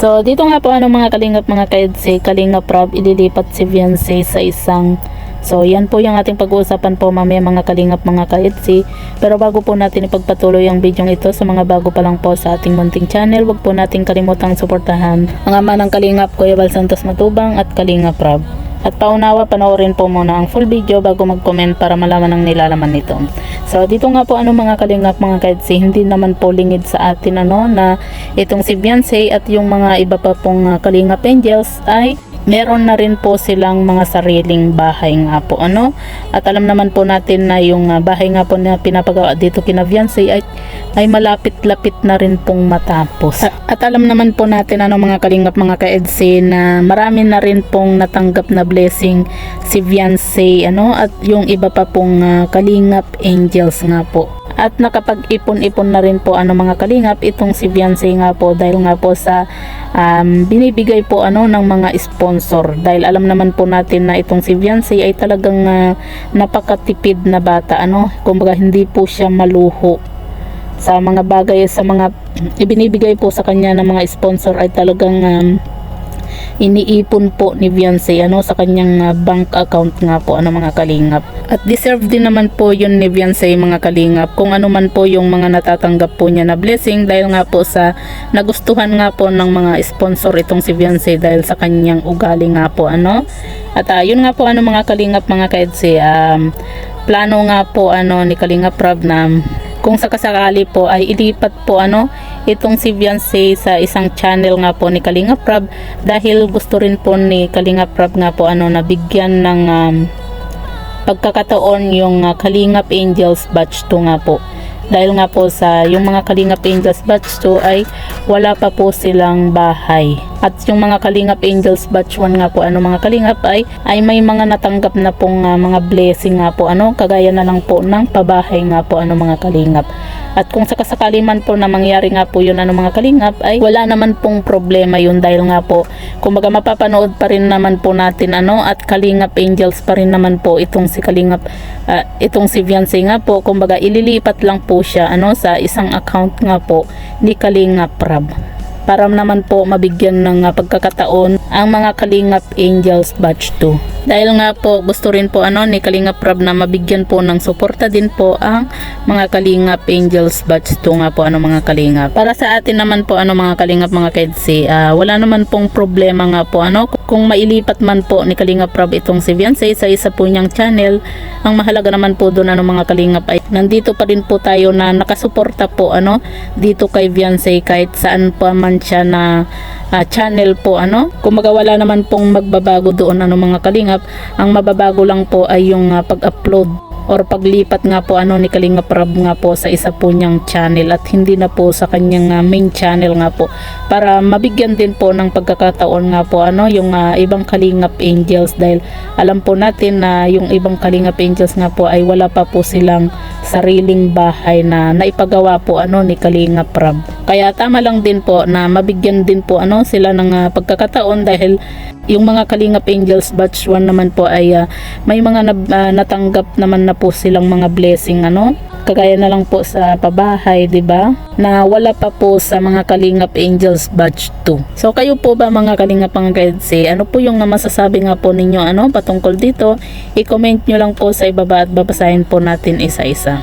So dito nga po mga kalingap mga kaedsi, Kalingap Rab ililipat si Viancy sa isang. So yan po yung ating pag-uusapan po mamaya mga kalingap mga kaedsi. Pero bago po natin ipagpatuloy ang video ito, sa mga bago pa lang po sa ating munting channel, wag po natin kalimutang suportahan ang ama ng Kalingap, Kuya Val Santos Matubang at Kalingap Rab. At paunawa, panoorin po muna ang full video bago mag-comment para malaman ang nilalaman nito. So dito nga po mga kalingap mga kaedsi, hindi naman po lingid sa atin na itong si Viancy at yung mga iba pa pong Kalingap Angels ay meron na rin po silang mga sariling bahay nga po at alam naman po natin na yung bahay nga po na pinapagawa dito kina Viancy ay malapit-lapit na rin pong matapos. At alam naman po natin mga kalingap mga kaedsi na marami na rin pong natanggap na blessing si Viancy at yung iba pa pong Kalingap Angels nga po. At nakapag-ipon-ipon na rin po mga kalingap itong si Viancy nga po dahil nga po sa binibigay po ng mga sponsor, dahil alam naman po natin na itong si Viancy ay talagang napakatipid na bata kumbaga hindi po siya maluho sa mga bagay, sa mga ibinibigay po sa kanya ng mga sponsor ay talagang iniipon po ni Viancy sa kanyang bank account nga po mga kalingap. At deserve din naman po yun ni Viancy mga kalingap kung ano man po yung mga natatanggap po niya na blessing, dahil nga po sa nagustuhan nga po ng mga sponsor itong si Viancy dahil sa kanyang ugali nga po At yun nga po mga kalingap mga kaedsi, plano nga po ni Kalingap Rab na kung sakasakali po ay ilipat po itong si Viancy sa isang channel nga po ni Kalingap Rab, dahil gusto rin po ni Kalingap Rab nga po na bigyan ng pagkakataon yung Kalingap Angels Batch 2 nga po, dahil nga po sa yung mga Kalingap Angels Batch 2 ay wala pa po silang bahay. At yung mga Kalingap Angels Batch 1 nga po mga kalingap ay may mga natanggap na pong mga blessing nga po kagaya na lang po ng pabahay nga po mga kalingap. At kung sakasakali man po na mangyari nga po yun mga kalingap ay wala naman pong problema yun, dahil nga po kumbaga mapapanood pa rin naman po natin at Kalingap Angels pa rin naman po itong si Kalingap itong si Viancy nga po, kumbaga ililipat lang po siya sa isang account nga po ni Kalingap Rab para naman po mabigyan ng pagkakataon ang mga Kalingap Angels Batch 2. Dahil nga po gusto rin po ni Kalingap Rab na mabigyan po ng suporta din po ang mga Kalingap Angels Batch 2 nga po mga kalingap. Para sa atin naman po mga kalingap mga kaedsi, wala naman pong problema nga po kung mailipat man po ni Kalingap Rab itong si Viancy sa isa po niyang channel. Ang mahalaga naman po doon mga kalingap ay nandito pa rin po tayo na nakasuporta po dito kay Viancy kahit saan pa man siya na channel po kumbaga wala naman pong magbabago doon mga kalingap. Ang mababago lang po ay yung pag-upload or paglipat nga po ni Kalingap Rab nga po sa isa po niyang channel at hindi na po sa kanyang main channel nga po, para mabigyan din po ng pagkakataon nga po yung ibang Kalingap Angels, dahil alam po natin na yung ibang Kalingap Angels nga po ay wala pa po silang sariling bahay na naipagawa po ni Kalingap Rab. Kaya tama lang din po na mabigyan din po sila ng pagkakataon, dahil yung mga Kalingap Angels Batch 1 naman po ay may mga natanggap naman na po silang mga blessing kagaya na lang po sa pabahay, 'di ba? Na wala pa po sa mga Kalingap Angels Batch 2. So kayo po ba mga kalingap mga kaedsi, ano po yung masasabi nga po ninyo patungkol dito? I-comment nyo lang po sa ibaba at babasahin po natin isa-isa.